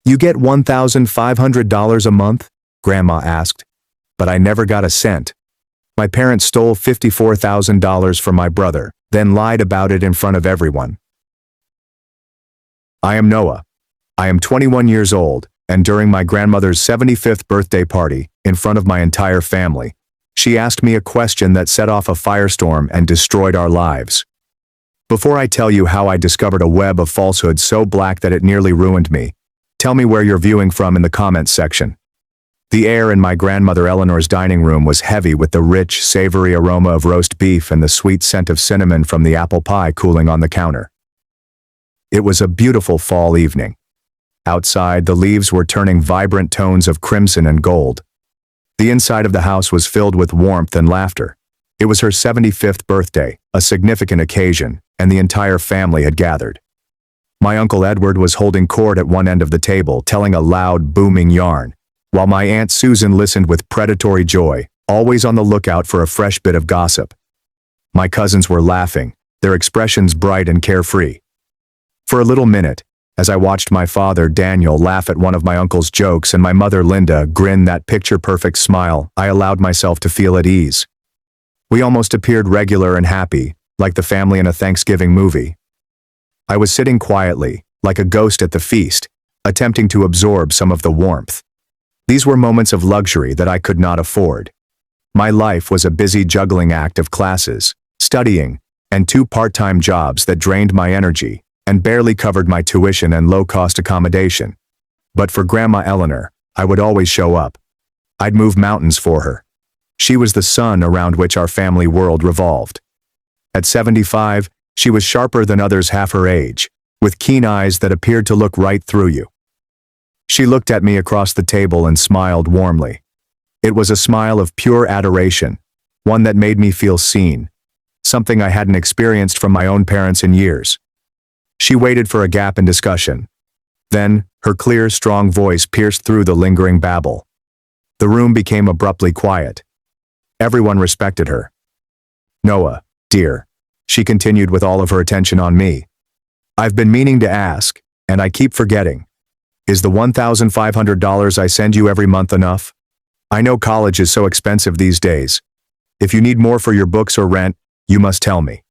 You get $1,500 a month? Grandma asked. But I never got a cent. My parents stole $54,000 from my brother, then lied about it in front of everyone. I am Noah. I am 21 years old, and during my grandmother's 75th birthday party, in front of my entire family, she asked me a question that set off a firestorm and destroyed our lives. Before I tell you how I discovered a web of falsehood so black that it nearly ruined me, tell me where you're viewing from in the comments section. The air in my grandmother Eleanor's dining room was heavy with the rich, savory aroma of roast beef and the sweet scent of cinnamon from the apple pie cooling on the counter. It was a beautiful fall evening. Outside, the leaves were turning vibrant tones of crimson and gold. The inside of the house was filled with warmth and laughter. It was her 75th birthday, a significant occasion, and the entire family had gathered. My Uncle Edward was holding court at one end of the table, telling a loud, booming yarn, while my Aunt Susan listened with predatory joy, always on the lookout for a fresh bit of gossip. My cousins were laughing, their expressions bright and carefree. For a little minute, as I watched my father, Daniel, laugh at one of my uncle's jokes and my mother, Linda, grin that picture-perfect smile, I allowed myself to feel at ease. We almost appeared regular and happy, like the family in a Thanksgiving movie. I was sitting quietly, like a ghost at the feast, attempting to absorb some of the warmth. These were moments of luxury that I could not afford. My life was a busy juggling act of classes, studying, and 2 part-time jobs that drained my energy and barely covered my tuition and low-cost accommodation. But for Grandma Eleanor, I would always show up. I'd move mountains for her. She was the sun around which our family world revolved. At 75, she was sharper than others half her age, with keen eyes that appeared to look right through you. She looked at me across the table and smiled warmly. It was a smile of pure adoration, one that made me feel seen, something I hadn't experienced from my own parents in years. She waited for a gap in discussion. Then, her clear, strong voice pierced through the lingering babble. The room became abruptly quiet. Everyone respected her. Noah, dear, she continued with all of her attention on me. I've been meaning to ask, and I keep forgetting. Is the $1,500 I send you every month enough? I know college is so expensive these days. If you need more for your books or rent, you must tell me.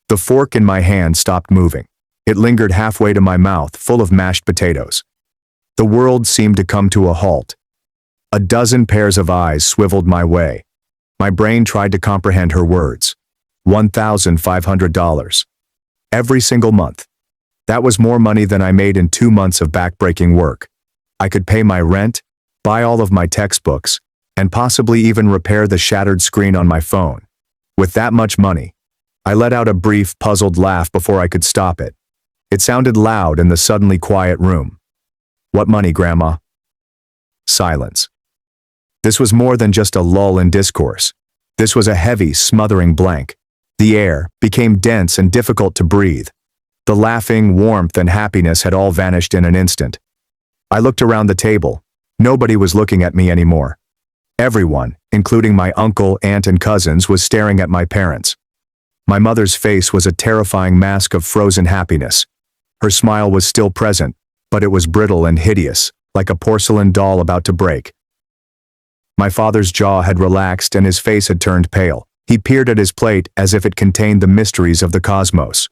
The fork in my hand stopped moving. It lingered halfway to my mouth, full of mashed potatoes. The world seemed to come to a halt. A dozen pairs of eyes swiveled my way. My brain tried to comprehend her words. $1,500. Every single month. That was more money than I made in 2 months of backbreaking work. I could pay my rent, buy all of my textbooks, and possibly even repair the shattered screen on my phone. With that much money, I let out a brief, puzzled laugh before I could stop it. It sounded loud in the suddenly quiet room. What money, Grandma? Silence. This was more than just a lull in discourse. This was a heavy, smothering blank. The air became dense and difficult to breathe. The laughing, warmth, and happiness had all vanished in an instant. I looked around the table. Nobody was looking at me anymore. Everyone, including my uncle, aunt, and cousins, was staring at my parents. My mother's face was a terrifying mask of frozen happiness. Her smile was still present, but it was brittle and hideous, like a porcelain doll about to break. My father's jaw had relaxed and his face had turned pale. He peered at his plate as if it contained the mysteries of the cosmos.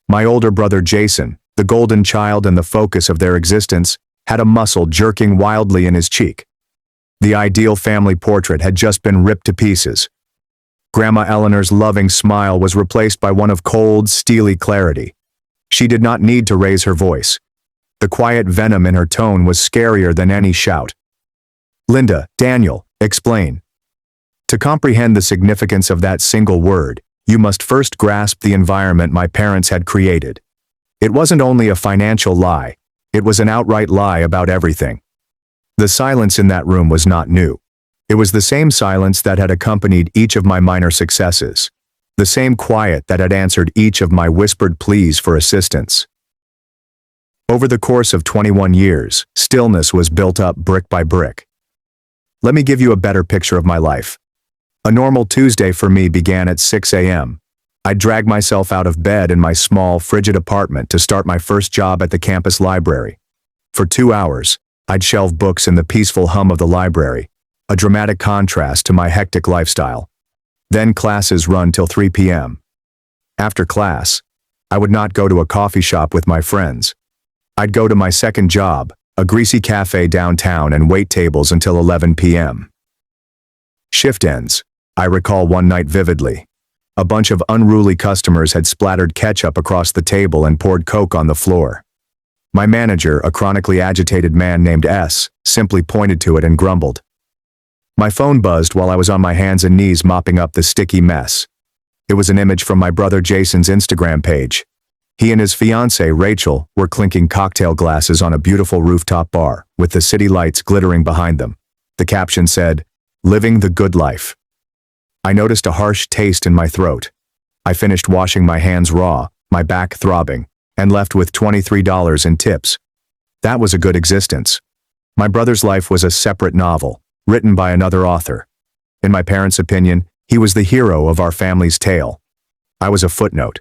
My older brother Jason, the golden child and the focus of their existence, had a muscle jerking wildly in his cheek. The ideal family portrait had just been ripped to pieces. Grandma Eleanor's loving smile was replaced by one of cold, steely clarity. She did not need to raise her voice. The quiet venom in her tone was scarier than any shout. Linda, Daniel, explain. To comprehend the significance of that single word, you must first grasp the environment my parents had created. It wasn't only a financial lie, it was an outright lie about everything. The silence in that room was not new. It was the same silence that had accompanied each of my minor successes, the same quiet that had answered each of my whispered pleas for assistance. Over the course of 21 years, stillness was built up brick by brick. Let me give you a better picture of my life. A normal Tuesday for me began at 6 a.m. I'd drag myself out of bed in my small, frigid apartment to start my first job at the campus library. For 2 hours, I'd shelve books in the peaceful hum of the library, a dramatic contrast to my hectic lifestyle. Then classes run till 3 p.m. After class, I would not go to a coffee shop with my friends. I'd go to my second job, a greasy cafe downtown, and wait tables until 11 p.m. Shift ends. I recall one night vividly. A bunch of unruly customers had splattered ketchup across the table and poured Coke on the floor. My manager, a chronically agitated man named S, simply pointed to it and grumbled. My phone buzzed while I was on my hands and knees mopping up the sticky mess. It was an image from my brother Jason's Instagram page. He and his fiancée, Rachel, were clinking cocktail glasses on a beautiful rooftop bar, with the city lights glittering behind them. The caption said, "Living the good life." I noticed a harsh taste in my throat. I finished washing my hands raw, my back throbbing, and left with $23 in tips. That was a good existence. My brother's life was a separate novel, written by another author. In my parents' opinion, he was the hero of our family's tale. I was a footnote.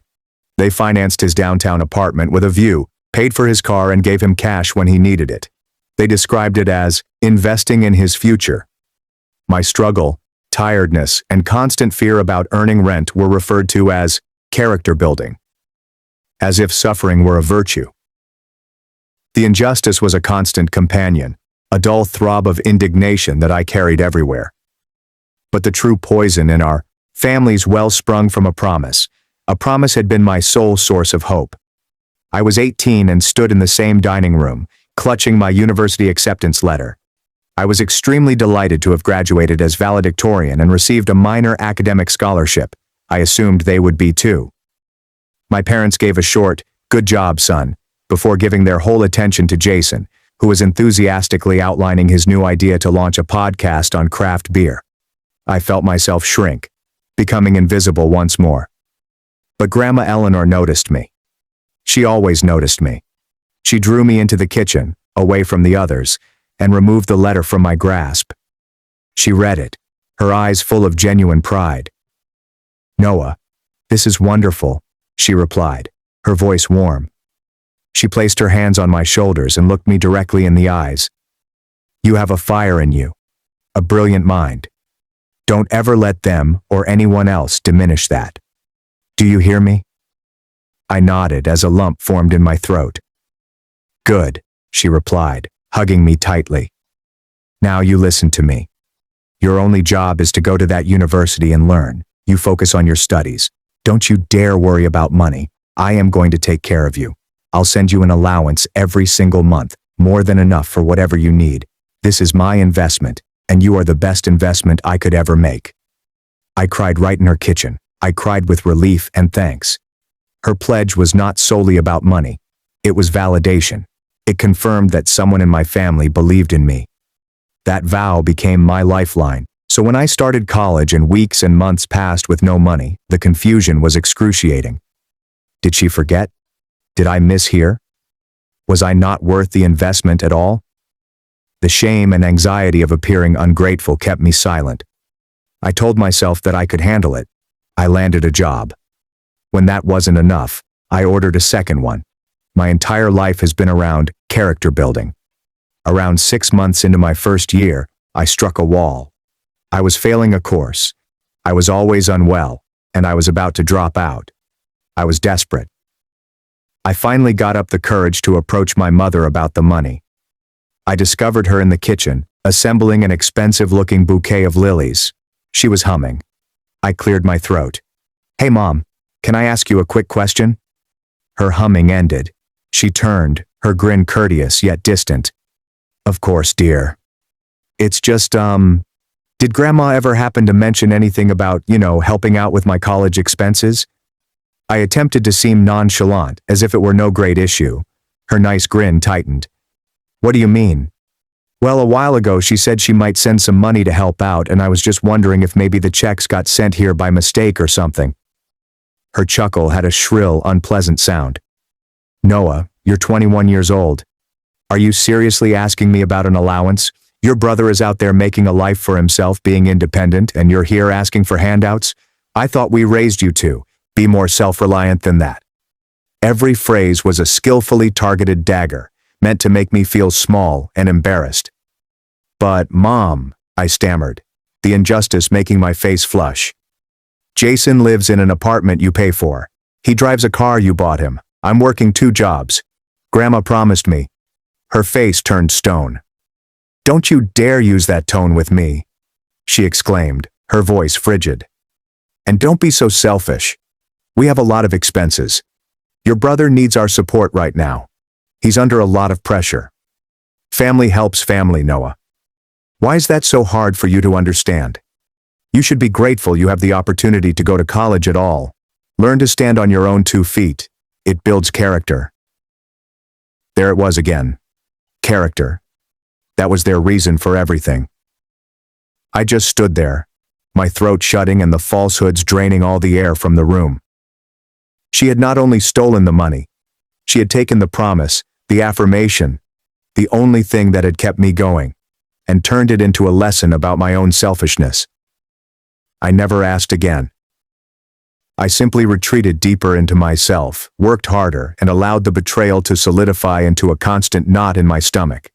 They financed his downtown apartment with a view, paid for his car, and gave him cash when he needed it. They described it as investing in his future. My struggle, tiredness, and constant fear about earning rent were referred to as character building, as if suffering were a virtue. The injustice was a constant companion, a dull throb of indignation that I carried everywhere. But the true poison in our family's well sprung from a promise. A promise had been my sole source of hope. I was 18 and stood in the same dining room, clutching my university acceptance letter. I was extremely delighted to have graduated as valedictorian and received a minor academic scholarship. I assumed they would be too. My parents gave a short, "Good job, son," before giving their whole attention to Jason, who was enthusiastically outlining his new idea to launch a podcast on craft beer. I felt myself shrink, becoming invisible once more. But Grandma Eleanor noticed me. She always noticed me. She drew me into the kitchen, away from the others, and removed the letter from my grasp. She read it, her eyes full of genuine pride. "Noah, this is wonderful," she replied, her voice warm. She placed her hands on my shoulders and looked me directly in the eyes. "You have a fire in you, a brilliant mind. Don't ever let them or anyone else diminish that. Do you hear me?" I nodded as a lump formed in my throat. "Good," she replied, hugging me tightly. "Now you listen to me. Your only job is to go to that university and learn. You focus on your studies. Don't you dare worry about money. I am going to take care of you. I'll send you an allowance every single month, more than enough for whatever you need. This is my investment, and you are the best investment I could ever make." I cried right in her kitchen. I cried with relief and thanks. Her pledge was not solely about money. It was validation. It confirmed that someone in my family believed in me. That vow became my lifeline, so when I started college and weeks and months passed with no money, the confusion was excruciating. Did she forget? Did I mishear? Was I not worth the investment at all? The shame and anxiety of appearing ungrateful kept me silent. I told myself that I could handle it. I landed a job. When that wasn't enough, I ordered a second one. My entire life has been around character building. Around 6 months into my first year, I struck a wall. I was failing a course. I was always unwell, and I was about to drop out. I was desperate. I finally got up the courage to approach my mother about the money. I discovered her in the kitchen, assembling an expensive-looking bouquet of lilies. She was humming. I cleared my throat. "Hey, Mom, can I ask you a quick question?" Her humming ended. She turned, her grin courteous yet distant. "Of course, dear. It's just, did Grandma ever happen to mention anything about, helping out with my college expenses?" I attempted to seem nonchalant, as if it were no great issue. Her nice grin tightened. "What do you mean?" "Well, a while ago she said she might send some money to help out, and I was just wondering if maybe the checks got sent here by mistake or something." Her chuckle had a shrill, unpleasant sound. "Noah, you're 21 years old. Are you seriously asking me about an allowance? Your brother is out there making a life for himself, being independent, and you're here asking for handouts? I thought we raised you to be more self-reliant than that." Every phrase was a skillfully targeted dagger, meant to make me feel small and embarrassed. "But, Mom," I stammered, the injustice making my face flush. "Jason lives in an apartment you pay for. He drives a car you bought him. I'm working 2 jobs. Grandma promised me." Her face turned stone. "Don't you dare use that tone with me," she exclaimed, her voice frigid. "And don't be so selfish. We have a lot of expenses. Your brother needs our support right now. He's under a lot of pressure. Family helps family, Noah. Why is that so hard for you to understand? You should be grateful you have the opportunity to go to college at all. Learn to stand on your own 2 feet. It builds character." There it was again. Character. That was their reason for everything. I just stood there, my throat shutting and the falsehoods draining all the air from the room. She had not only stolen the money, she had taken the promise, the affirmation, the only thing that had kept me going, and turned it into a lesson about my own selfishness. I never asked again. I simply retreated deeper into myself, worked harder, and allowed the betrayal to solidify into a constant knot in my stomach.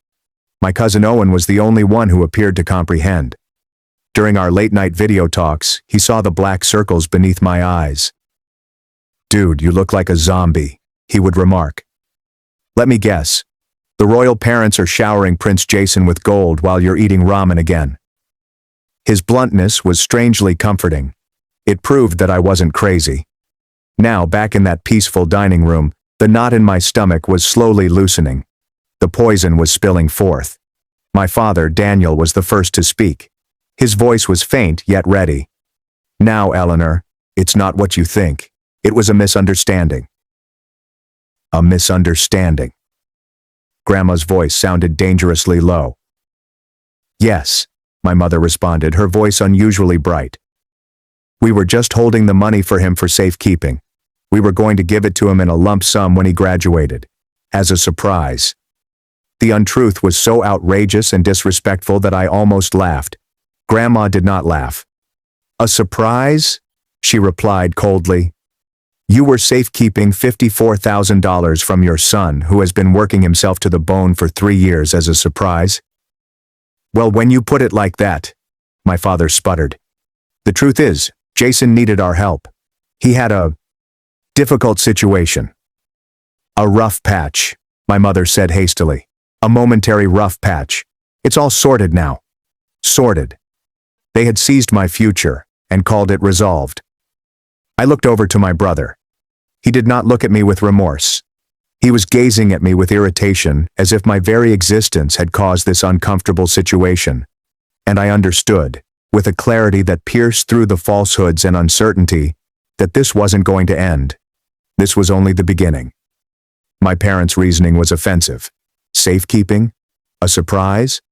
My cousin Owen was the only one who appeared to comprehend. During our late-night video talks, he saw the black circles beneath my eyes. "Dude, you look like a zombie," he would remark. "Let me guess. The royal parents are showering Prince Jason with gold while you're eating ramen again." His bluntness was strangely comforting. It proved that I wasn't crazy. Now, back in that peaceful dining room, the knot in my stomach was slowly loosening. The poison was spilling forth. My father, Daniel, was the first to speak. His voice was faint yet ready. "Now, Eleanor, it's not what you think. It was a misunderstanding." A misunderstanding. Grandma's voice sounded dangerously low. "Yes," my mother responded, her voice unusually bright. "We were just holding the money for him for safekeeping. We were going to give it to him in a lump sum when he graduated. As a surprise." The untruth was so outrageous and disrespectful that I almost laughed. Grandma did not laugh. "A surprise?" she replied coldly. "You were safekeeping $54,000 from your son, who has been working himself to the bone for 3 years, as a surprise?" "Well, when you put it like that," my father sputtered. "The truth is, Jason needed our help. He had a difficult situation." "A rough patch," my mother said hastily. "A momentary rough patch. It's all sorted now." Sorted. They had seized my future and called it resolved. I looked over to my brother. He did not look at me with remorse. He was gazing at me with irritation, as if my very existence had caused this uncomfortable situation. And I understood, with a clarity that pierced through the falsehoods and uncertainty, that this wasn't going to end. This was only the beginning. My parents' reasoning was offensive. Safekeeping? A surprise?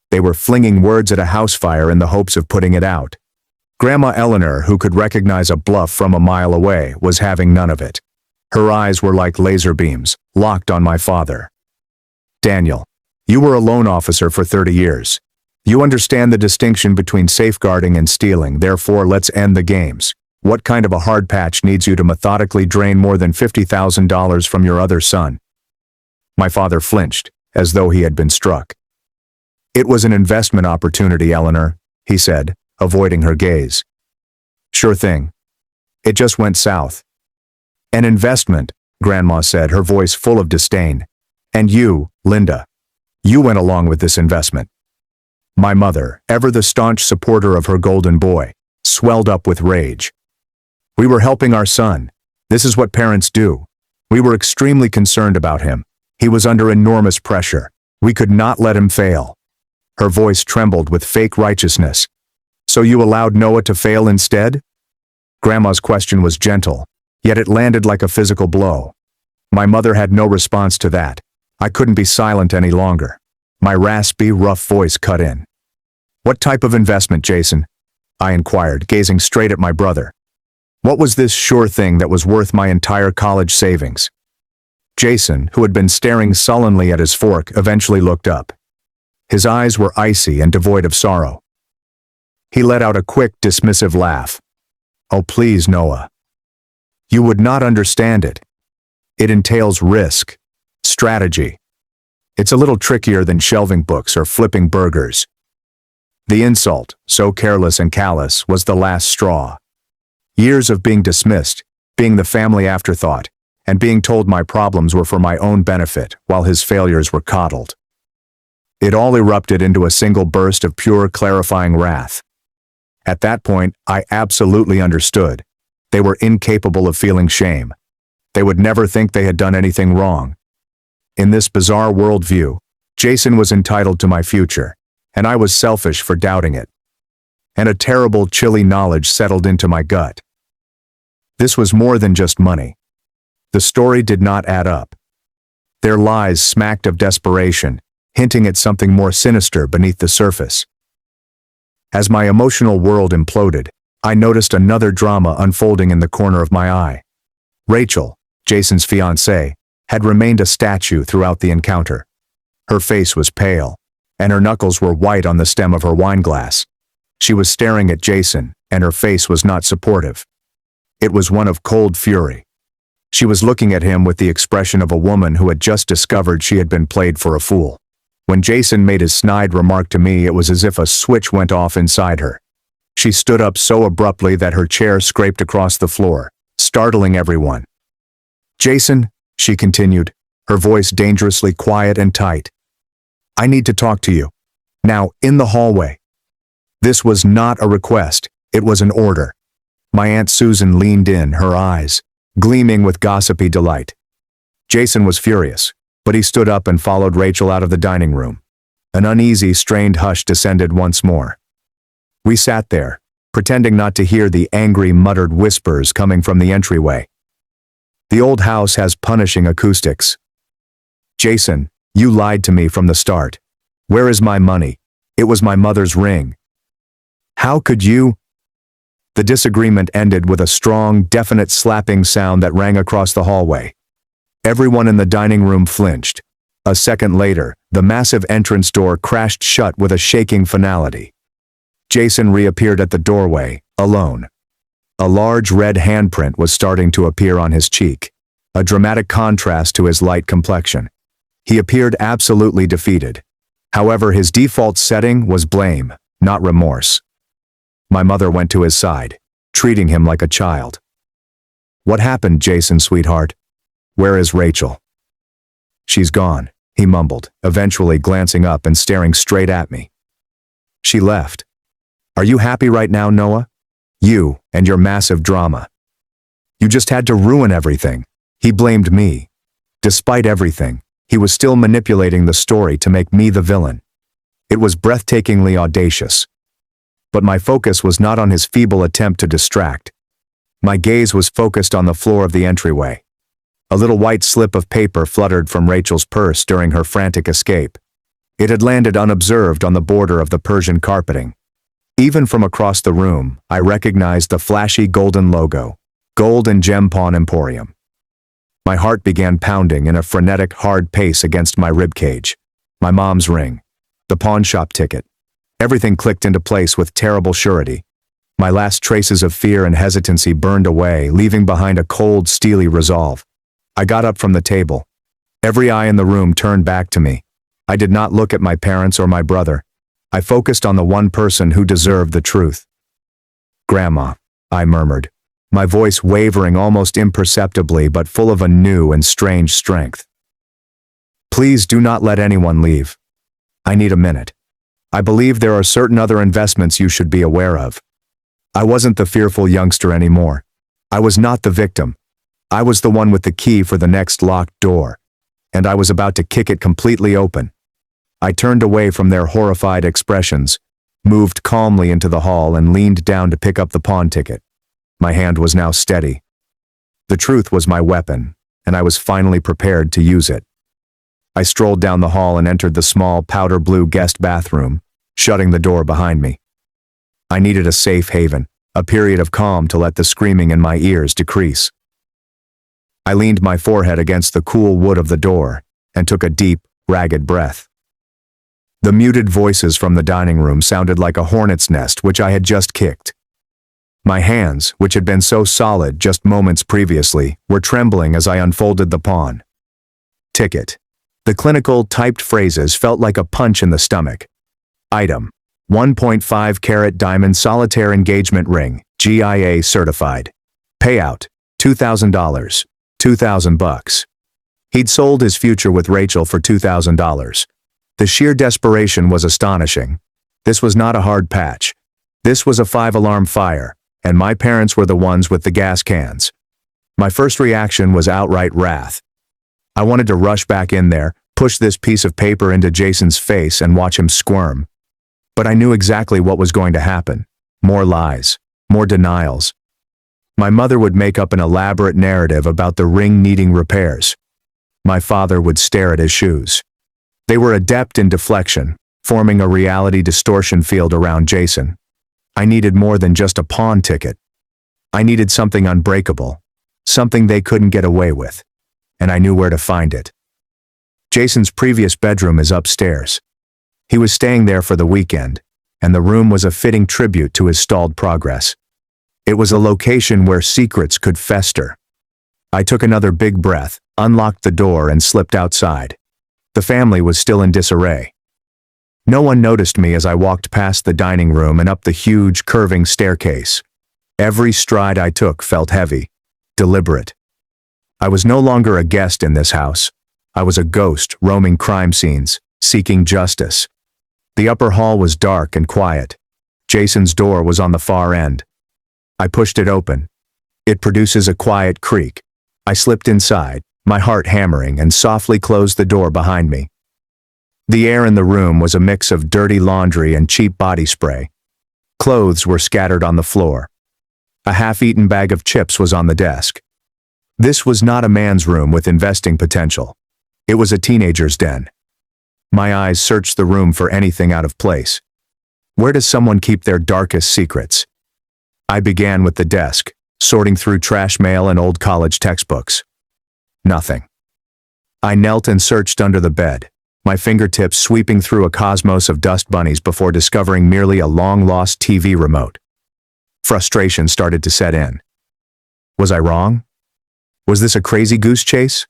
They were flinging words at a house fire in the hopes of putting it out. Grandma Eleanor, who could recognize a bluff from a mile away, was having none of it. Her eyes were like laser beams, locked on my father. "Daniel, you were a loan officer for 30 years. You understand the distinction between safeguarding and stealing, therefore let's end the games. What kind of a hard patch needs you to methodically drain more than $50,000 from your other son?" My father flinched, as though he had been struck. "It was an investment opportunity, Eleanor," he said, avoiding her gaze. "Sure thing. It just went south." "An investment," Grandma said, her voice full of disdain. "And you, Linda, you went along with this investment." My mother, ever the staunch supporter of her golden boy, swelled up with rage. "We were helping our son. This is what parents do. We were extremely concerned about him. He was under enormous pressure. We could not let him fail." Her voice trembled with fake righteousness. "So you allowed Noah to fail instead?" Grandma's question was gentle, yet it landed like a physical blow. My mother had no response to that. I couldn't be silent any longer. My raspy, rough voice cut in. "What type of investment, Jason?" I inquired, gazing straight at my brother. What was this sure thing that was worth my entire college savings? Jason, who had been staring sullenly at his fork, eventually looked up. His eyes were icy and devoid of sorrow. He let out a quick, dismissive laugh. "Oh, please, Noah. You would not understand it. It entails risk, strategy. It's a little trickier than shelving books or flipping burgers. The insult, so careless and callous, was the last straw. Years of being dismissed, being the family afterthought, and being told my problems were for my own benefit while his failures were coddled. It all erupted into a single burst of pure clarifying wrath. At that point, I absolutely understood. They were incapable of feeling shame. They would never think they had done anything wrong. In this bizarre worldview, Jason was entitled to my future, and I was selfish for doubting it. And a terrible, chilly knowledge settled into my gut. This was more than just money. The story did not add up. Their lies smacked of desperation, hinting at something more sinister beneath the surface. As my emotional world imploded, I noticed another drama unfolding in the corner of my eye. Rachel, Jason's fiancée, had remained a statue throughout the encounter. Her face was pale, and her knuckles were white on the stem of her wine glass. She was staring at Jason, and her face was not supportive. It was one of cold fury. She was looking at him with the expression of a woman who had just discovered she had been played for a fool. When Jason made his snide remark to me, it was as if a switch went off inside her. She stood up so abruptly that her chair scraped across the floor, startling everyone. "Jason," she continued, her voice dangerously quiet and tight. "I need to talk to you. Now, in the hallway." This was not a request, it was an order. My Aunt Susan leaned in, her eyes gleaming with gossipy delight. Jason was furious, but he stood up and followed Rachel out of the dining room. An uneasy, strained hush descended once more. We sat there, pretending not to hear the angry, muttered whispers coming from the entryway. The old house has punishing acoustics. "Jason, you lied to me from the start. Where is my money? It was my mother's ring. How could you?" The disagreement ended with a strong, definite slapping sound that rang across the hallway. Everyone in the dining room flinched. A second later, the massive entrance door crashed shut with a shaking finality. Jason reappeared at the doorway, alone. A large red handprint was starting to appear on his cheek, a dramatic contrast to his light complexion. He appeared absolutely defeated. However, his default setting was blame, not remorse. My mother went to his side, treating him like a child. "What happened, Jason, sweetheart? Where is Rachel?" "She's gone," he mumbled, eventually glancing up and staring straight at me. "She left. Are you happy right now, Noah? You and your massive drama. You just had to ruin everything." He blamed me. Despite everything, he was still manipulating the story to make me the villain. It was breathtakingly audacious. But my focus was not on his feeble attempt to distract. My gaze was focused on the floor of the entryway. A little white slip of paper fluttered from Rachel's purse during her frantic escape. It had landed unobserved on the border of the Persian carpeting. Even from across the room, I recognized the flashy golden logo, Gold and Gem Pawn Emporium. My heart began pounding in a frenetic, hard pace against my ribcage. My mom's ring. The pawn shop ticket. Everything clicked into place with terrible surety. My last traces of fear and hesitancy burned away, leaving behind a cold, steely resolve. I got up from the table. Every eye in the room turned back to me. I did not look at my parents or my brother. I focused on the one person who deserved the truth. "Grandma," I murmured, my voice wavering almost imperceptibly but full of a new and strange strength. "Please do not let anyone leave. I need a minute. I believe there are certain other investments you should be aware of." I wasn't the fearful youngster anymore. I was not the victim. I was the one with the key for the next locked door, and I was about to kick it completely open. I turned away from their horrified expressions, moved calmly into the hall and leaned down to pick up the pawn ticket. My hand was now steady. The truth was my weapon, and I was finally prepared to use it. I strolled down the hall and entered the small powder blue guest bathroom, shutting the door behind me. I needed a safe haven, a period of calm to let the screaming in my ears decrease. I leaned my forehead against the cool wood of the door and took a deep, ragged breath. The muted voices from the dining room sounded like a hornet's nest which I had just kicked. My hands, which had been so solid just moments previously, were trembling as I unfolded the pawn ticket. The clinical, typed phrases felt like a punch in the stomach. Item: 1.5 carat diamond solitaire engagement ring, GIA certified. Payout: $2,000. $2,000. He'd sold his future with Rachel for $2,000. The sheer desperation was astonishing. This was not a hard patch. This was a 5-alarm fire, and my parents were the ones with the gas cans. My first reaction was outright wrath. I wanted to rush back in there, push this piece of paper into Jason's face and watch him squirm. But I knew exactly what was going to happen. More lies. More denials. My mother would make up an elaborate narrative about the ring needing repairs. My father would stare at his shoes. They were adept in deflection, forming a reality distortion field around Jason. I needed more than just a pawn ticket. I needed something unbreakable. Something they couldn't get away with. And I knew where to find it. Jason's previous bedroom is upstairs. He was staying there for the weekend, and the room was a fitting tribute to his stalled progress. It was a location where secrets could fester. I took another big breath, unlocked the door, and slipped outside. The family was still in disarray. No one noticed me as I walked past the dining room and up the huge, curving staircase. Every stride I took felt heavy, deliberate. I was no longer a guest in this house. I was a ghost roaming crime scenes, seeking justice. The upper hall was dark and quiet. Jason's door was on the far end. I pushed it open. It produces a quiet creak. I slipped inside, my heart hammering, and softly closed the door behind me. The air in the room was a mix of dirty laundry and cheap body spray. Clothes were scattered on the floor. A half-eaten bag of chips was on the desk. This was not a man's room with investing potential. It was a teenager's den. My eyes searched the room for anything out of place. Where does someone keep their darkest secrets? I began with the desk, sorting through trash mail and old college textbooks. Nothing. I knelt and searched under the bed, my fingertips sweeping through a cosmos of dust bunnies before discovering merely a long-lost TV remote. Frustration started to set in. Was I wrong? Was this a crazy goose chase?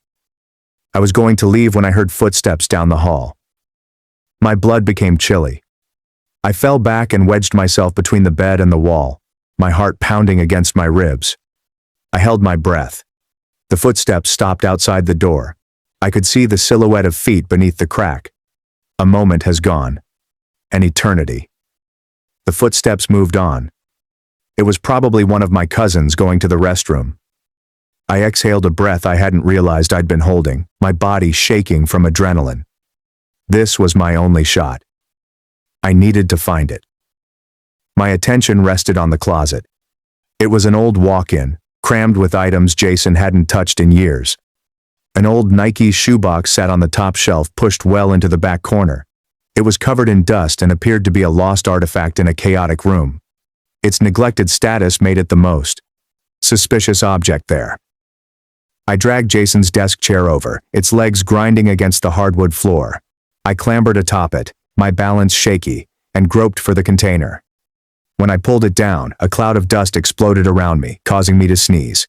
I was going to leave when I heard footsteps down the hall. My blood became chilly. I fell back and wedged myself between the bed and the wall, my heart pounding against my ribs. I held my breath. The footsteps stopped outside the door. I could see the silhouette of feet beneath the crack. A moment has gone. An eternity. The footsteps moved on. It was probably one of my cousins going to the restroom. I exhaled a breath I hadn't realized I'd been holding, my body shaking from adrenaline. This was my only shot. I needed to find it. My attention rested on the closet. It was an old walk-in, crammed with items Jason hadn't touched in years. An old Nike shoebox sat on the top shelf, pushed well into the back corner. It was covered in dust and appeared to be a lost artifact in a chaotic room. Its neglected status made it the most suspicious object there. I dragged Jason's desk chair over, its legs grinding against the hardwood floor. I clambered atop it, my balance shaky, and groped for the container. When I pulled it down, a cloud of dust exploded around me, causing me to sneeze.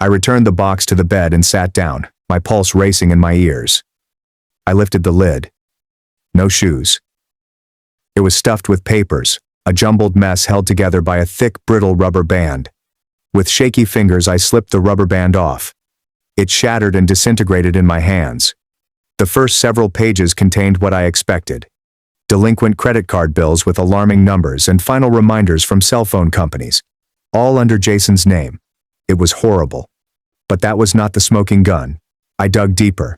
I returned the box to the bed and sat down, my pulse racing in my ears. I lifted the lid. No shoes. It was stuffed with papers, a jumbled mess held together by a thick, brittle rubber band. With shaky fingers, I slipped the rubber band off. It shattered and disintegrated in my hands. The first several pages contained what I expected. Delinquent credit card bills with alarming numbers and final reminders from cell phone companies, all under Jason's name. It was horrible. But that was not the smoking gun. I dug deeper.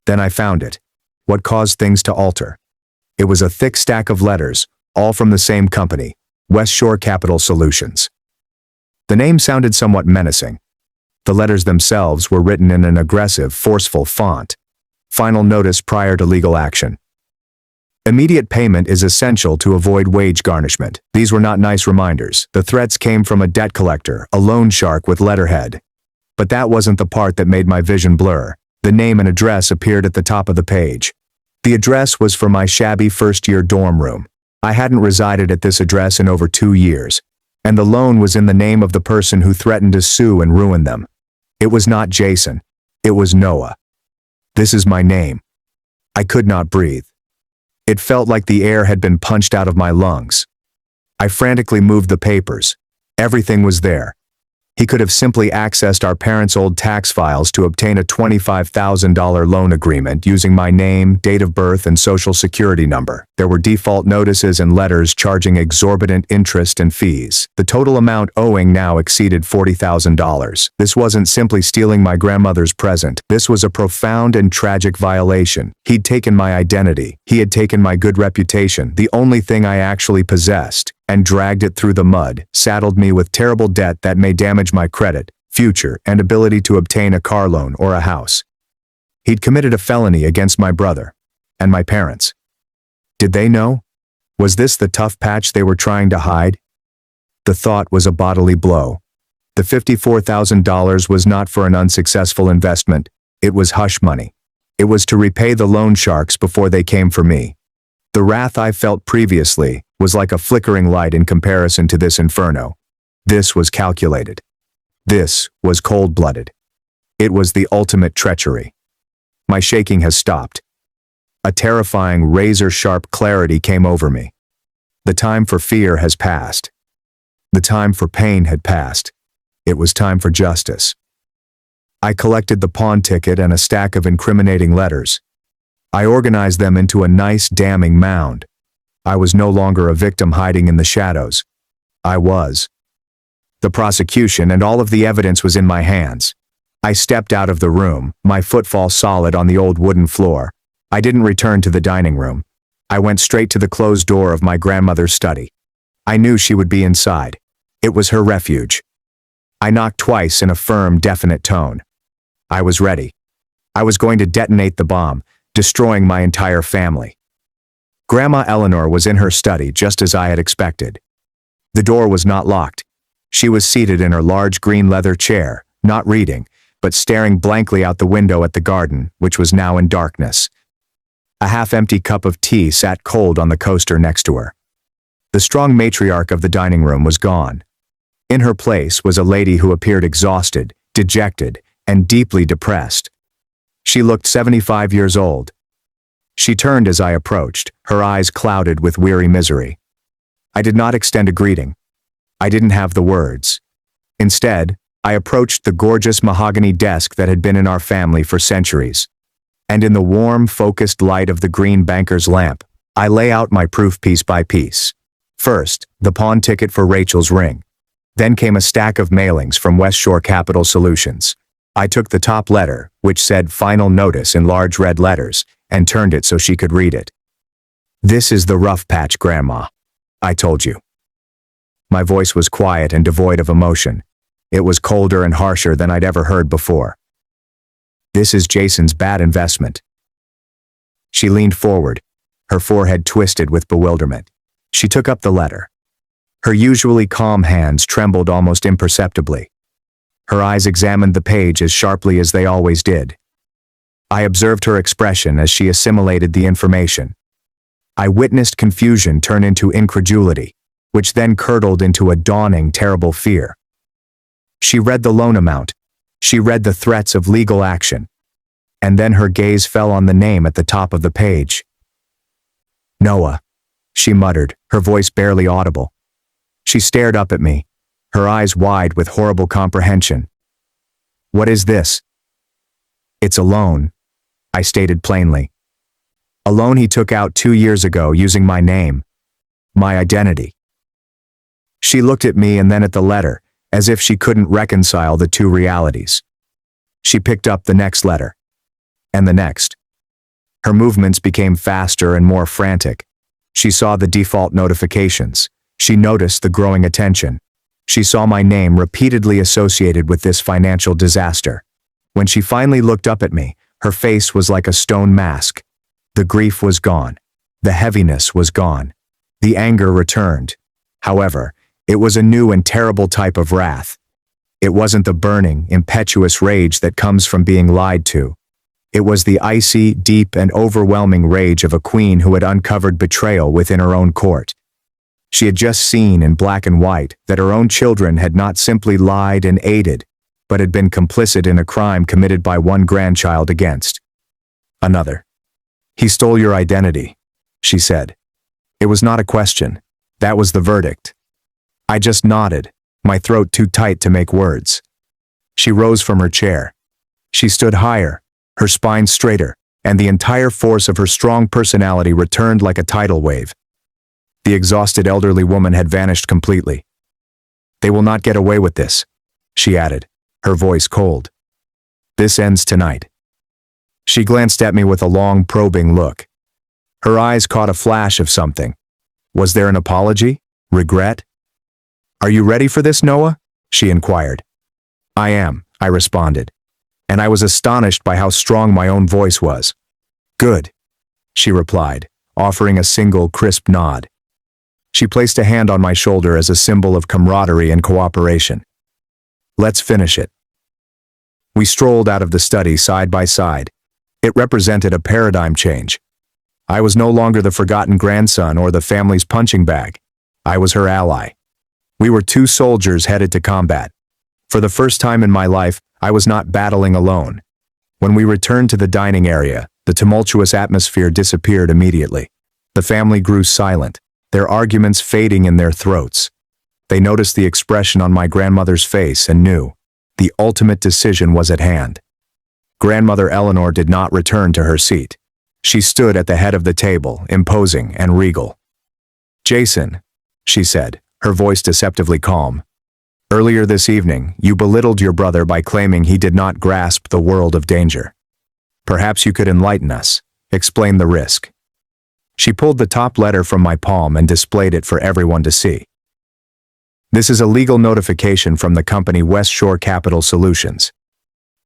Then I found it. What caused things to alter? It was a thick stack of letters, all from the same company, West Shore Capital Solutions. The name sounded somewhat menacing. The letters themselves were written in an aggressive, forceful font. Final notice prior to legal action. Immediate payment is essential to avoid wage garnishment. These were not nice reminders. The threats came from a debt collector, a loan shark with letterhead. But that wasn't the part that made my vision blur. The name and address appeared at the top of the page. The address was for my shabby first-year dorm room. I hadn't resided at this address in over 2 years, and the loan was in the name of the person who threatened to sue and ruin them. It was not Jason. It was Noah. This is my name. I could not breathe. It felt like the air had been punched out of my lungs. I frantically moved the papers. Everything was there. He could have simply accessed our parents' old tax files to obtain a $25,000 loan agreement using my name, date of birth, and social security number. There were default notices and letters charging exorbitant interest and fees. The total amount owing now exceeded $40,000. This wasn't simply stealing my grandmother's present. This was a profound and tragic violation. He'd taken my identity. He had taken my good reputation, the only thing I actually possessed, and dragged it through the mud, saddled me with terrible debt that may damage my credit, future, and ability to obtain a car loan or a house. He'd committed a felony against my brother and my parents. Did they know? Was this the tough patch they were trying to hide? The thought was a bodily blow. The $54,000 was not for an unsuccessful investment. It was hush money. It was to repay the loan sharks before they came for me. The wrath I felt previously was like a flickering light in comparison to this inferno. This was calculated. This was cold-blooded. It was the ultimate treachery. My shaking has stopped. A terrifying, razor-sharp clarity came over me. The time for fear has passed. The time for pain had passed. It was time for justice. I collected the pawn ticket and a stack of incriminating letters. I organized them into a nice, damning mound. I was no longer a victim hiding in the shadows. I was. The prosecution and all of the evidence was in my hands. I stepped out of the room, my footfall solid on the old wooden floor. I didn't return to the dining room. I went straight to the closed door of my grandmother's study. I knew she would be inside. It was her refuge. I knocked twice in a firm, definite tone. I was ready. I was going to detonate the bomb, destroying my entire family. Grandma Eleanor was in her study just as I had expected. The door was not locked. She was seated in her large green leather chair, not reading, but staring blankly out the window at the garden, which was now in darkness. A half-empty cup of tea sat cold on the coaster next to her. The strong matriarch of the dining room was gone. In her place was a lady who appeared exhausted, dejected, and deeply depressed. She looked 75 years old. She turned as I approached, her eyes clouded with weary misery. I did not extend a greeting. I didn't have the words. Instead, I approached the gorgeous mahogany desk that had been in our family for centuries. And in the warm, focused light of the green banker's lamp, I lay out my proof piece by piece. First, the pawn ticket for Rachel's ring. Then came a stack of mailings from West Shore Capital Solutions. I took the top letter, which said Final Notice in large red letters, and turned it so she could read it. "This is the rough patch, Grandma," I told you. My voice was quiet and devoid of emotion. It was colder and harsher than I'd ever heard before. "This is Jason's bad investment." She leaned forward, her forehead twisted with bewilderment. She took up the letter. Her usually calm hands trembled almost imperceptibly. Her eyes examined the page as sharply as they always did. I observed her expression as she assimilated the information. I witnessed confusion turn into incredulity, which then curdled into a dawning, terrible fear. She read the loan amount. She read the threats of legal action. And then her gaze fell on the name at the top of the page. "Noah," she muttered, her voice barely audible. She stared up at me, her eyes wide with horrible comprehension. "What is this?" "It's a loan," I stated plainly. "A loan he took out 2 years ago using my name, my identity." She looked at me and then at the letter, as if she couldn't reconcile the two realities. She picked up the next letter. And the next. Her movements became faster and more frantic. She saw the default notifications. She noticed the growing attention. She saw my name repeatedly associated with this financial disaster. When she finally looked up at me, her face was like a stone mask. The grief was gone. The heaviness was gone. The anger returned. However, it was a new and terrible type of wrath. It wasn't the burning, impetuous rage that comes from being lied to. It was the icy, deep, and overwhelming rage of a queen who had uncovered betrayal within her own court. She had just seen in black and white that her own children had not simply lied and aided, but had been complicit in a crime committed by one grandchild against another. He stole your identity, she said. It was not a question. That was the verdict. I just nodded, my throat too tight to make words. She rose from her chair. She stood higher, her spine straighter, and the entire force of her strong personality returned like a tidal wave. The exhausted elderly woman had vanished completely. They will not get away with this, she added, her voice cold. This ends tonight. She glanced at me with a long, probing look. Her eyes caught a flash of something. Was there an apology? Regret? Are you ready for this, Noah? She inquired. I am, I responded. And I was astonished by how strong my own voice was. Good, she replied, offering a single, crisp nod. She placed a hand on my shoulder as a symbol of camaraderie and cooperation. Let's finish it. We strolled out of the study side by side. It represented a paradigm change. I was no longer the forgotten grandson or the family's punching bag. I was her ally. We were two soldiers headed to combat. For the first time in my life, I was not battling alone. When we returned to the dining area, the tumultuous atmosphere disappeared immediately. The family grew silent, their arguments fading in their throats. They noticed the expression on my grandmother's face and knew the ultimate decision was at hand. Grandmother Eleanor did not return to her seat. She stood at the head of the table, imposing and regal. Jason, she said, her voice deceptively calm. Earlier this evening, you belittled your brother by claiming he did not grasp the world of danger. Perhaps you could enlighten us, explain the risk. She pulled the top letter from my palm and displayed it for everyone to see. This is a legal notification from the company West Shore Capital Solutions.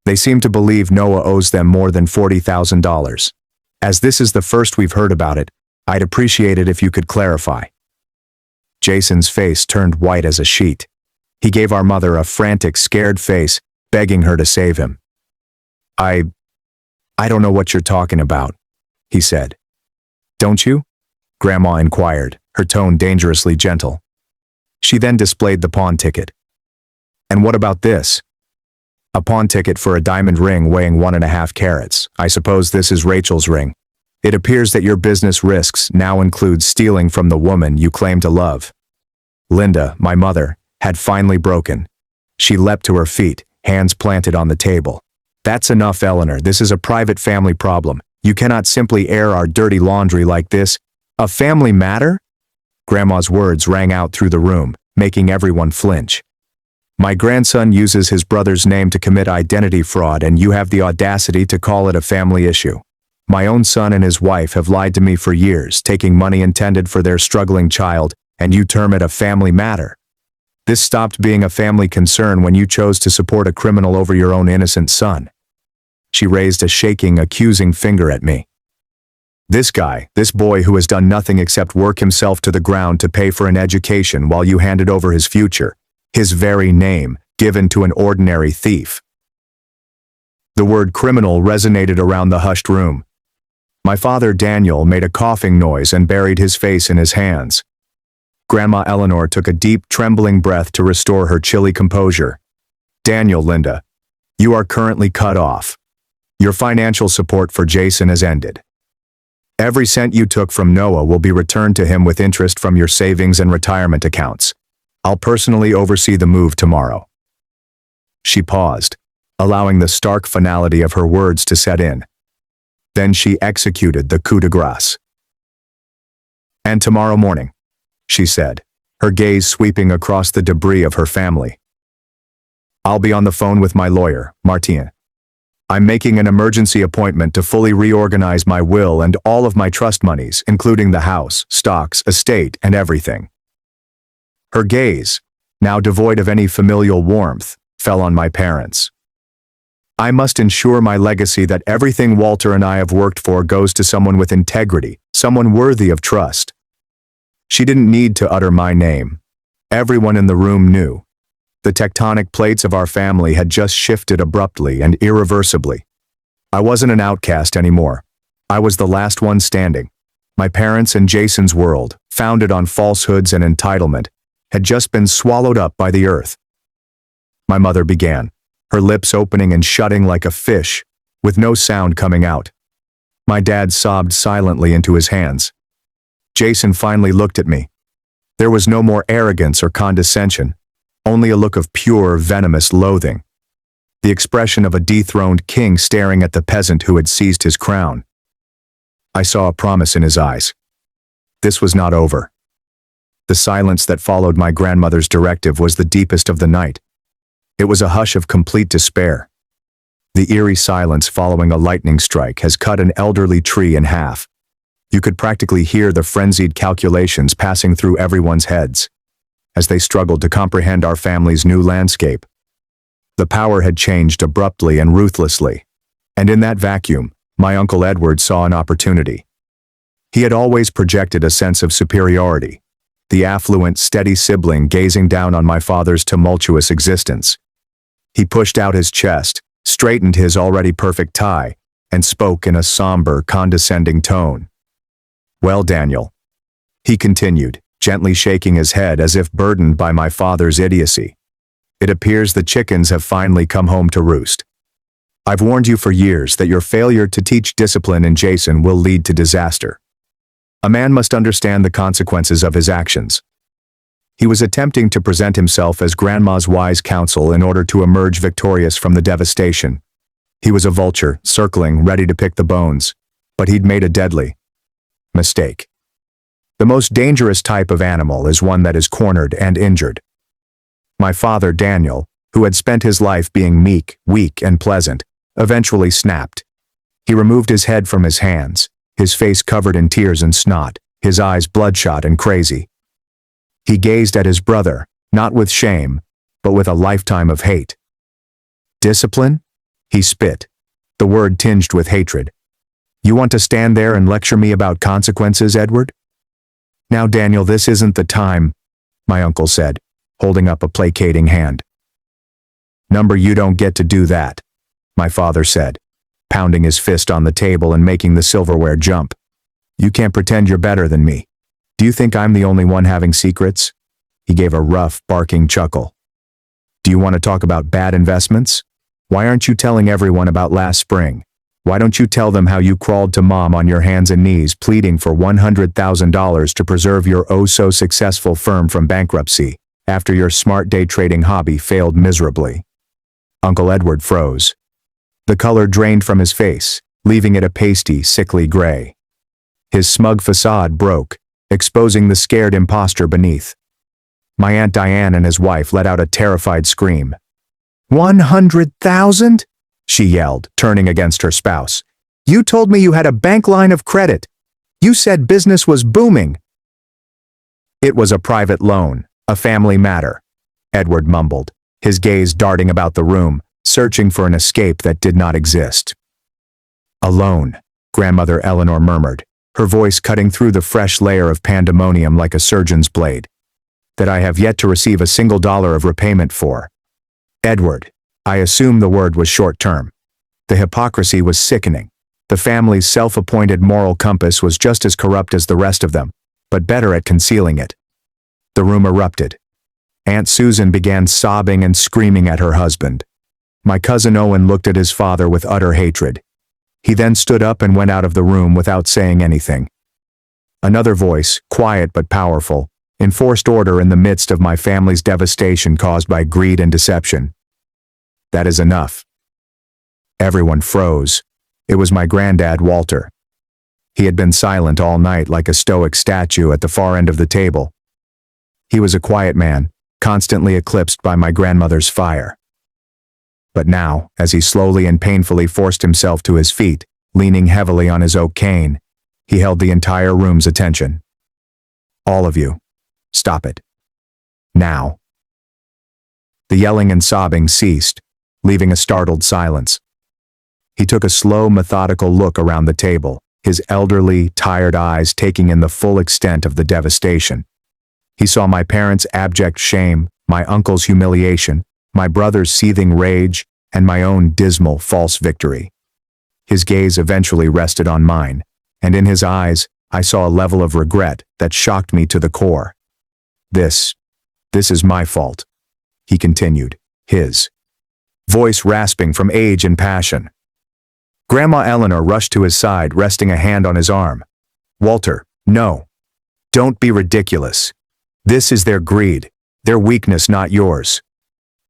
They seem to believe Noah owes them more than $40,000. As this is the first we've heard about it, I'd appreciate it if you could clarify. Jason's face turned white as a sheet. He gave our mother a frantic, scared face, begging her to save him. I don't know what you're talking about, he said. Don't you? Grandma inquired, her tone dangerously gentle. She then displayed the pawn ticket. And what about this? A pawn ticket for a diamond ring weighing 1.5 carats. I suppose this is Rachel's ring. It appears that your business risks now include stealing from the woman you claim to love. Linda, my mother, had finally broken. She leapt to her feet, hands planted on the table. That's enough, Eleanor. This is a private family problem. You cannot simply air our dirty laundry like this. A family matter? Grandma's words rang out through the room, making everyone flinch. My grandson uses his brother's name to commit identity fraud, and you have the audacity to call it a family issue. My own son and his wife have lied to me for years, taking money intended for their struggling child, and you term it a family matter. This stopped being a family concern when you chose to support a criminal over your own innocent son. She raised a shaking, accusing finger at me. This guy, this boy who has done nothing except work himself to the ground to pay for an education while you handed over his future, his very name, given to an ordinary thief. The word criminal resonated around the hushed room. My father, Daniel, made a coughing noise and buried his face in his hands. Grandma Eleanor took a deep, trembling breath to restore her chilly composure. Daniel, Linda, you are currently cut off. Your financial support for Jason has ended. Every cent you took from Noah will be returned to him with interest from your savings and retirement accounts. I'll personally oversee the move tomorrow. She paused, allowing the stark finality of her words to set in. Then she executed the coup de grace. And tomorrow morning, she said, her gaze sweeping across the debris of her family. I'll be on the phone with my lawyer, Martin. I'm making an emergency appointment to fully reorganize my will and all of my trust monies, including the house, stocks, estate, and everything. Her gaze, now devoid of any familial warmth, fell on my parents. I must ensure my legacy that everything Walter and I have worked for goes to someone with integrity, someone worthy of trust. She didn't need to utter my name. Everyone in the room knew. The tectonic plates of our family had just shifted abruptly and irreversibly. I wasn't an outcast anymore. I was the last one standing. My parents' and Jason's world, founded on falsehoods and entitlement, had just been swallowed up by the earth. My mother began, her lips opening and shutting like a fish, with no sound coming out. My dad sobbed silently into his hands. Jason finally looked at me. There was no more arrogance or condescension, only a look of pure, venomous loathing. The expression of a dethroned king staring at the peasant who had seized his crown. I saw a promise in his eyes. This was not over. The silence that followed my grandmother's directive was the deepest of the night. It was a hush of complete despair. The eerie silence following a lightning strike has cut an elderly tree in half. You could practically hear the frenzied calculations passing through everyone's heads as they struggled to comprehend our family's new landscape. The power had changed abruptly and ruthlessly, and in that vacuum, my Uncle Edward saw an opportunity. He had always projected a sense of superiority, the affluent, steady sibling gazing down on my father's tumultuous existence. He pushed out his chest, straightened his already perfect tie, and spoke in a somber, condescending tone. "Well, Daniel," he continued, gently shaking his head as if burdened by my father's idiocy, "it appears the chickens have finally come home to roost. I've warned you for years that your failure to teach discipline in Jason will lead to disaster. A man must understand the consequences of his actions." He was attempting to present himself as Grandma's wise counsel in order to emerge victorious from the devastation. He was a vulture, circling, ready to pick the bones, but he'd made a deadly mistake. The most dangerous type of animal is one that is cornered and injured. My father, Daniel, who had spent his life being meek, weak, and pleasant, eventually snapped. He removed his head from his hands, his face covered in tears and snot, his eyes bloodshot and crazy. He gazed at his brother, not with shame, but with a lifetime of hate. "Discipline?" He spit, the word tinged with hatred. "You want to stand there and lecture me about consequences, Edward?" "Now, Daniel, this isn't the time," my uncle said, holding up a placating hand. "Number, you don't get to do that," my father said, pounding his fist on the table and making the silverware jump. "You can't pretend you're better than me. Do you think I'm the only one having secrets?" He gave a rough, barking chuckle. "Do you want to talk about bad investments? Why aren't you telling everyone about last spring? Why don't you tell them how you crawled to Mom on your hands and knees pleading for $100,000 to preserve your oh-so-successful firm from bankruptcy after your smart day trading hobby failed miserably?" Uncle Edward froze. The color drained from his face, leaving it a pasty, sickly gray. His smug facade broke, exposing the scared impostor beneath. My Aunt Diane and his wife let out a terrified scream. "100,000? She yelled, turning against her spouse. "You told me you had a bank line of credit. You said business was booming." "It was a private loan, a family matter," Edward mumbled, his gaze darting about the room, searching for an escape that did not exist. "A loan," Grandmother Eleanor murmured, her voice cutting through the fresh layer of pandemonium like a surgeon's blade. "That I have yet to receive a single dollar of repayment for." "Edward," I assume the word was short-term. The hypocrisy was sickening. The family's self-appointed moral compass was just as corrupt as the rest of them, but better at concealing it. The room erupted. Aunt Susan began sobbing and screaming at her husband. My cousin Owen looked at his father with utter hatred. He then stood up and went out of the room without saying anything. Another voice, quiet but powerful, enforced order in the midst of my family's devastation caused by greed and deception. "That is enough." Everyone froze. It was my granddad, Walter. He had been silent all night like a stoic statue at the far end of the table. He was a quiet man, constantly eclipsed by my grandmother's fire. But now, as he slowly and painfully forced himself to his feet, leaning heavily on his oak cane, he held the entire room's attention. "All of you, stop it. Now." The yelling and sobbing ceased, leaving a startled silence. He took a slow, methodical look around the table, his elderly, tired eyes taking in the full extent of the devastation. He saw my parents' abject shame, my uncle's humiliation, my brother's seething rage, and my own dismal, false victory. His gaze eventually rested on mine, and in his eyes, I saw a level of regret that shocked me to the core. This is my fault," he continued, his voice rasping from age and passion. Grandma Eleanor rushed to his side, resting a hand on his arm. "Walter, no. Don't be ridiculous. This is their greed, their weakness, not yours."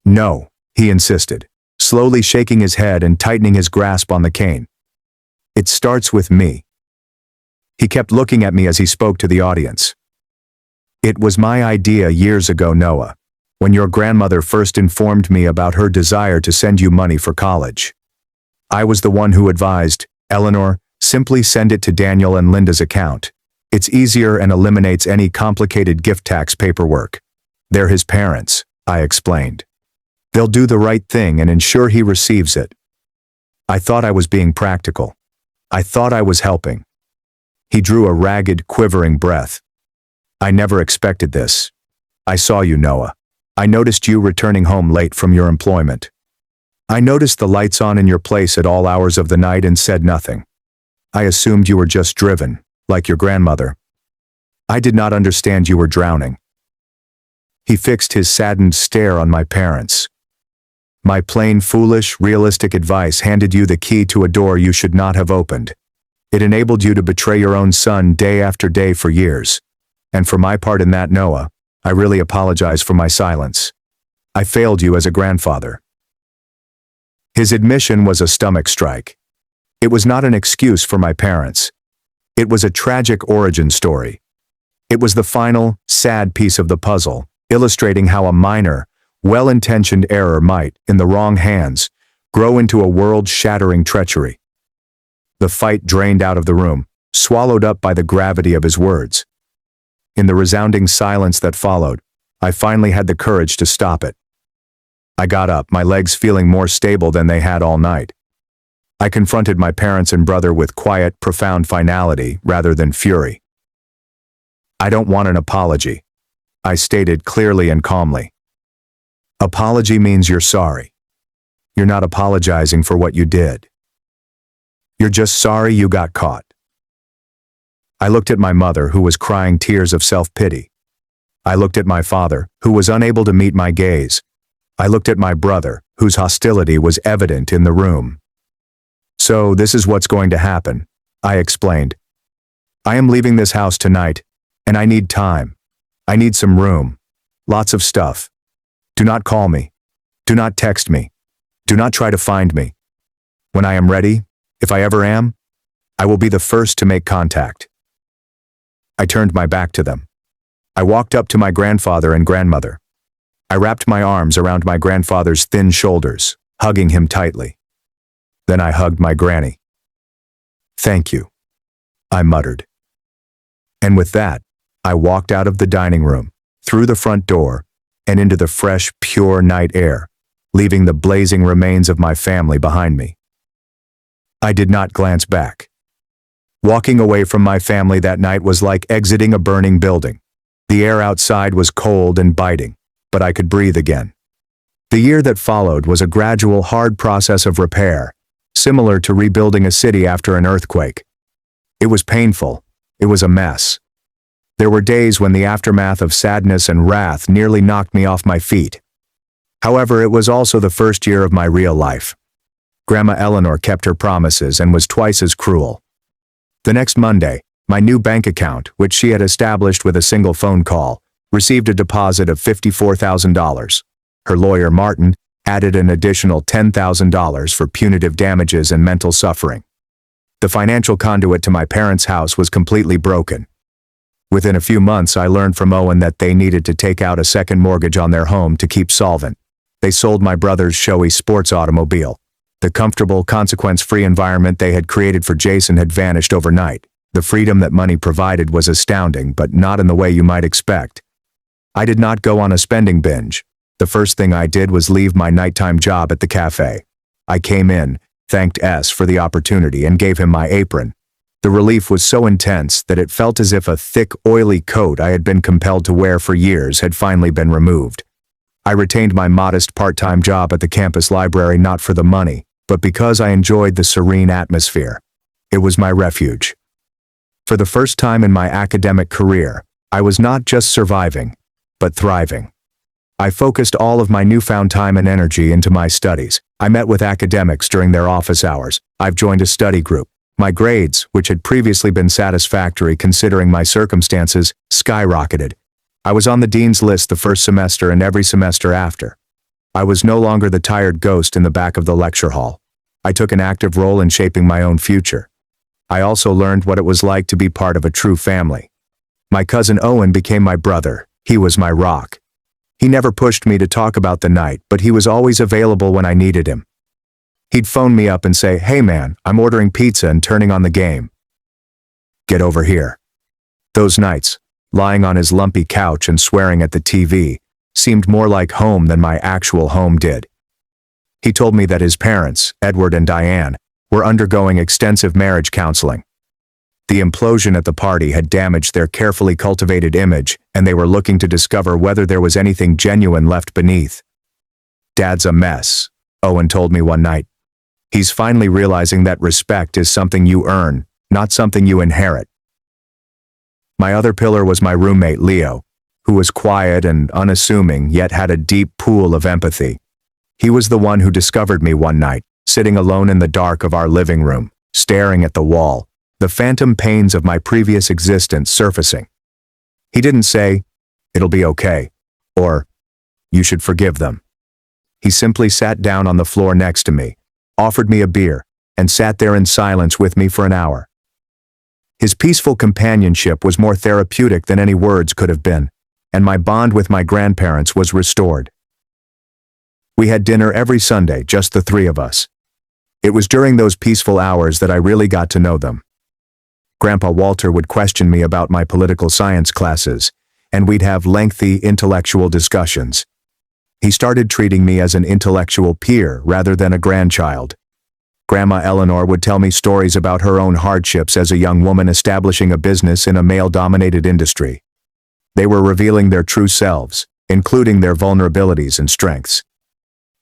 "No," he insisted, slowly shaking his head and tightening his grasp on the cane. "It starts with me." He kept looking at me as he spoke to the audience. "It was my idea years ago, Noah, when your grandmother first informed me about her desire to send you money for college. I was the one who advised, Eleanor, simply send it to Daniel and Linda's account. It's easier and eliminates any complicated gift tax paperwork. They're his parents," I explained. "They'll do the right thing and ensure he receives it." I thought I was being practical. I thought I was helping. He drew a ragged, quivering breath. "I never expected this. I saw you, Noah. I noticed you returning home late from your employment. I noticed the lights on in your place at all hours of the night and said nothing. I assumed you were just driven, like your grandmother. I did not understand you were drowning." He fixed his saddened stare on my parents. "My plain, foolish, realistic advice handed you the key to a door you should not have opened. It enabled you to betray your own son day after day for years. And for my part in that, Noah, I really apologize for my silence. I failed you as a grandfather." His admission was a stomach strike. It was not an excuse for my parents. It was a tragic origin story. It was the final, sad piece of the puzzle, illustrating how a minor, well-intentioned error might, in the wrong hands, grow into a world-shattering treachery. The fight drained out of the room, swallowed up by the gravity of his words. In the resounding silence that followed, I finally had the courage to stop it. I got up, my legs feeling more stable than they had all night. I confronted my parents and brother with quiet, profound finality rather than fury. "I don't want an apology," I stated clearly and calmly. "Apology means you're sorry. You're not apologizing for what you did. You're just sorry you got caught." I looked at my mother, who was crying tears of self-pity. I looked at my father, who was unable to meet my gaze. I looked at my brother, whose hostility was evident in the room. "So this is what's going to happen," I explained. "I am leaving this house tonight, and I need time. I need some room. Lots of stuff. Do not call me. Do not text me. Do not try to find me. When I am ready, if I ever am, I will be the first to make contact." I turned my back to them. I walked up to my grandfather and grandmother. I wrapped my arms around my grandfather's thin shoulders, hugging him tightly. Then I hugged my granny. "Thank you," I muttered. And with that, I walked out of the dining room, through the front door, and into the fresh, pure night air, leaving the blazing remains of my family behind me. I did not glance back. Walking away from my family that night was like exiting a burning building. The air outside was cold and biting, but I could breathe again. The year that followed was a gradual, hard process of repair, similar to rebuilding a city after an earthquake. It was painful. It was a mess. There were days when the aftermath of sadness and wrath nearly knocked me off my feet. However, it was also the first year of my real life. Grandma Eleanor kept her promises and was twice as cruel. The next Monday, my new bank account, which she had established with a single phone call, received a deposit of $54,000. Her lawyer, Martin, added an additional $10,000 for punitive damages and mental suffering. The financial conduit to my parents' house was completely broken. Within a few months, I learned from Owen that they needed to take out a second mortgage on their home to keep solvent. They sold my brother's showy sports automobile. The comfortable, consequence-free environment they had created for Jason had vanished overnight. The freedom that money provided was astounding, but not in the way you might expect. I did not go on a spending binge. The first thing I did was leave my nighttime job at the cafe. I came in, thanked S for the opportunity, and gave him my apron. The relief was so intense that it felt as if a thick, oily coat I had been compelled to wear for years had finally been removed. I retained my modest part-time job at the campus library not for the money, but because I enjoyed the serene atmosphere. It was my refuge. For the first time in my academic career, I was not just surviving, but thriving. I focused all of my newfound time and energy into my studies. I met with academics during their office hours. I've joined a study group. My grades, which had previously been satisfactory considering my circumstances, skyrocketed. I was on the dean's list the first semester and every semester after. I was no longer the tired ghost in the back of the lecture hall. I took an active role in shaping my own future. I also learned what it was like to be part of a true family. My cousin Owen became my brother. He was my rock. He never pushed me to talk about the night, but he was always available when I needed him. He'd phone me up and say, "Hey man, I'm ordering pizza and turning on the game. Get over here." Those nights, lying on his lumpy couch and swearing at the TV, seemed more like home than my actual home did. He told me that his parents, Edward and Diane, were undergoing extensive marriage counseling. The implosion at the party had damaged their carefully cultivated image, and they were looking to discover whether there was anything genuine left beneath. "Dad's a mess," Owen told me one night. "He's finally realizing that respect is something you earn, not something you inherit." My other pillar was my roommate Leo, who was quiet and unassuming yet had a deep pool of empathy. He was the one who discovered me one night, sitting alone in the dark of our living room, staring at the wall, the phantom pains of my previous existence surfacing. He didn't say, "It'll be okay," or, "You should forgive them." He simply sat down on the floor next to me, offered me a beer, and sat there in silence with me for an hour. His peaceful companionship was more therapeutic than any words could have been, and my bond with my grandparents was restored. We had dinner every Sunday, just the three of us. It was during those peaceful hours that I really got to know them. Grandpa Walter would question me about my political science classes, and we'd have lengthy intellectual discussions. He started treating me as an intellectual peer rather than a grandchild. Grandma Eleanor would tell me stories about her own hardships as a young woman establishing a business in a male-dominated industry. They were revealing their true selves, including their vulnerabilities and strengths.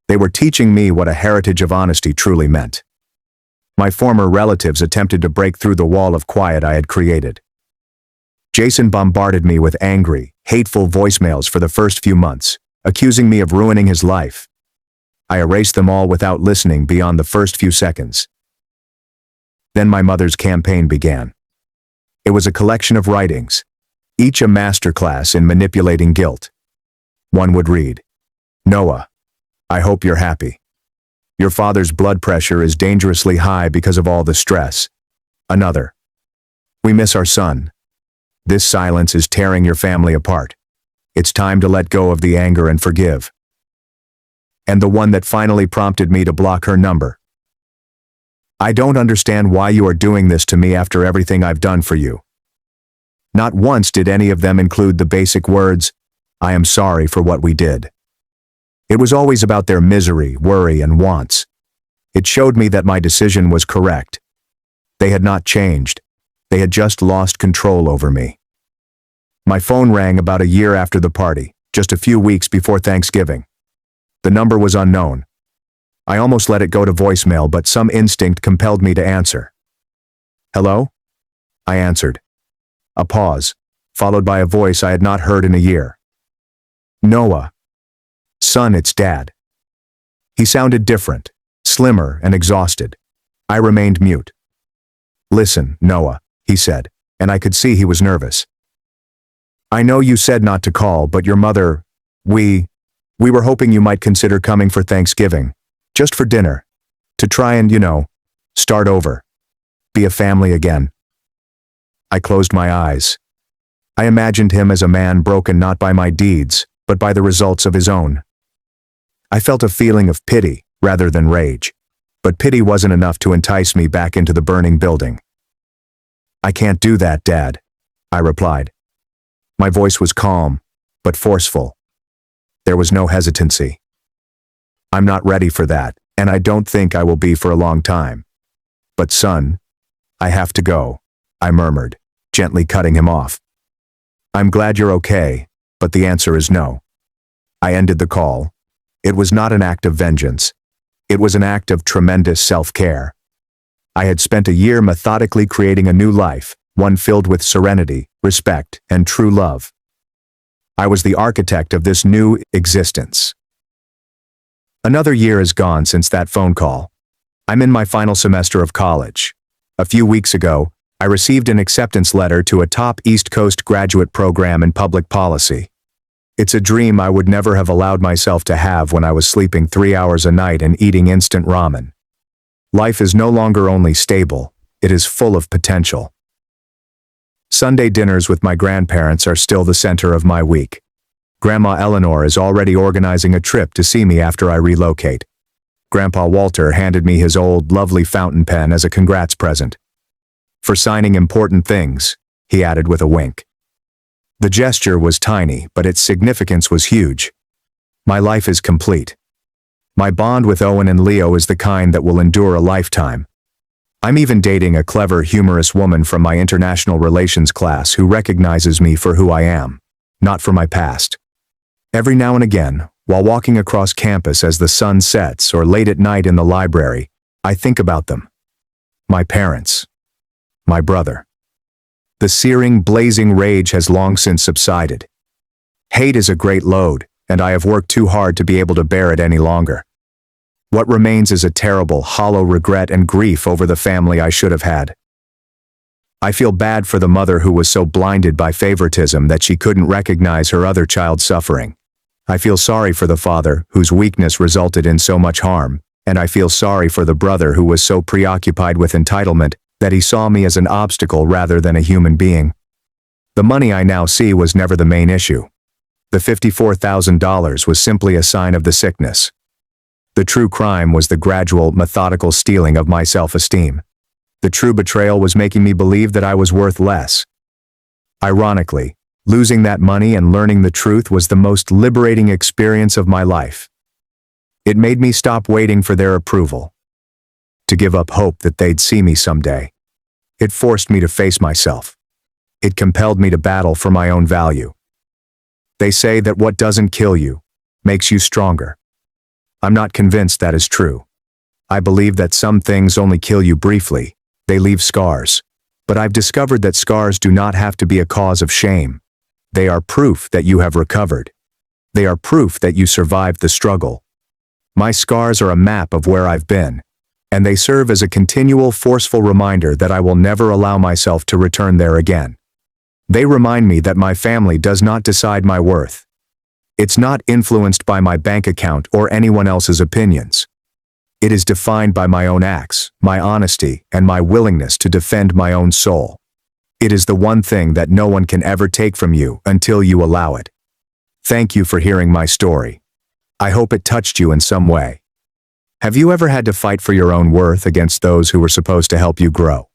They were teaching me what a heritage of honesty truly meant. My former relatives attempted to break through the wall of quiet I had created. Jason bombarded me with angry, hateful voicemails for the first few months, accusing me of ruining his life. I erased them all without listening beyond the first few seconds. Then my mother's campaign began. It was a collection of writings, each a masterclass in manipulating guilt. One would read, "Noah, I hope you're happy. Your father's blood pressure is dangerously high because of all the stress." Another, "We miss our son. This silence is tearing your family apart. It's time to let go of the anger and forgive." And the one that finally prompted me to block her number. "I don't understand why you are doing this to me after everything I've done for you." Not once did any of them include the basic words, "I am sorry for what we did." It was always about their misery, worry, and wants. It showed me that my decision was correct. They had not changed. They had just lost control over me. My phone rang about a year after the party, just a few weeks before Thanksgiving. The number was unknown. I almost let it go to voicemail, but some instinct compelled me to answer. "Hello?" I answered. A pause, followed by a voice I had not heard in a year. "Noah. Son, it's Dad." He sounded different, slimmer and exhausted. I remained mute. "Listen, Noah," he said, and I could see he was nervous. "I know you said not to call, but your mother, we were hoping you might consider coming for Thanksgiving, just for dinner, to try and, start over, be a family again." I closed my eyes. I imagined him as a man broken not by my deeds, but by the results of his own. I felt a feeling of pity rather than rage, but pity wasn't enough to entice me back into the burning building. "I can't do that, Dad," I replied. My voice was calm, but forceful. There was no hesitancy. "I'm not ready for that, and I don't think I will be for a long time. But son, I have to go," I murmured, gently cutting him off. "I'm glad you're okay, but the answer is no." I ended the call. It was not an act of vengeance. It was an act of tremendous self-care. I had spent a year methodically creating a new life, one filled with serenity, respect, and true love. I was the architect of this new existence. Another year has gone since that phone call. I'm in my final semester of college. A few weeks ago, I received an acceptance letter to a top East Coast graduate program in public policy. It's a dream I would never have allowed myself to have when I was sleeping 3 hours a night and eating instant ramen. Life is no longer only stable, it is full of potential. Sunday dinners with my grandparents are still the center of my week. Grandma Eleanor is already organizing a trip to see me after I relocate. Grandpa Walter handed me his old, lovely fountain pen as a congrats present. For signing important things, he added with a wink. The gesture was tiny, but its significance was huge. My life is complete. My bond with Owen and Leo is the kind that will endure a lifetime. I'm even dating a clever, humorous woman from my international relations class who recognizes me for who I am, not for my past. Every now and again, while walking across campus as the sun sets or late at night in the library, I think about them. My parents. My brother. The searing, blazing rage has long since subsided. Hate is a great load, and I have worked too hard to be able to bear it any longer. What remains is a terrible, hollow regret and grief over the family I should have had. I feel bad for the mother who was so blinded by favoritism that she couldn't recognize her other child's suffering. I feel sorry for the father, whose weakness resulted in so much harm, and I feel sorry for the brother who was so preoccupied with entitlement that he saw me as an obstacle rather than a human being. The money I now see was never the main issue. The $54,000 was simply a sign of the sickness. The true crime was the gradual, methodical stealing of my self-esteem. The true betrayal was making me believe that I was worth less. Ironically, losing that money and learning the truth was the most liberating experience of my life. It made me stop waiting for their approval, to give up hope that they'd see me someday. It forced me to face myself. It compelled me to battle for my own value. They say that what doesn't kill you makes you stronger. I'm not convinced that is true. I believe that some things only kill you briefly, they leave scars. But I've discovered that scars do not have to be a cause of shame. They are proof that you have recovered. They are proof that you survived the struggle. My scars are a map of where I've been, and they serve as a continual, forceful reminder that I will never allow myself to return there again. They remind me that my family does not decide my worth. It's not influenced by my bank account or anyone else's opinions. It is defined by my own acts, my honesty, and my willingness to defend my own soul. It is the one thing that no one can ever take from you until you allow it. Thank you for hearing my story. I hope it touched you in some way. Have you ever had to fight for your own worth against those who were supposed to help you grow?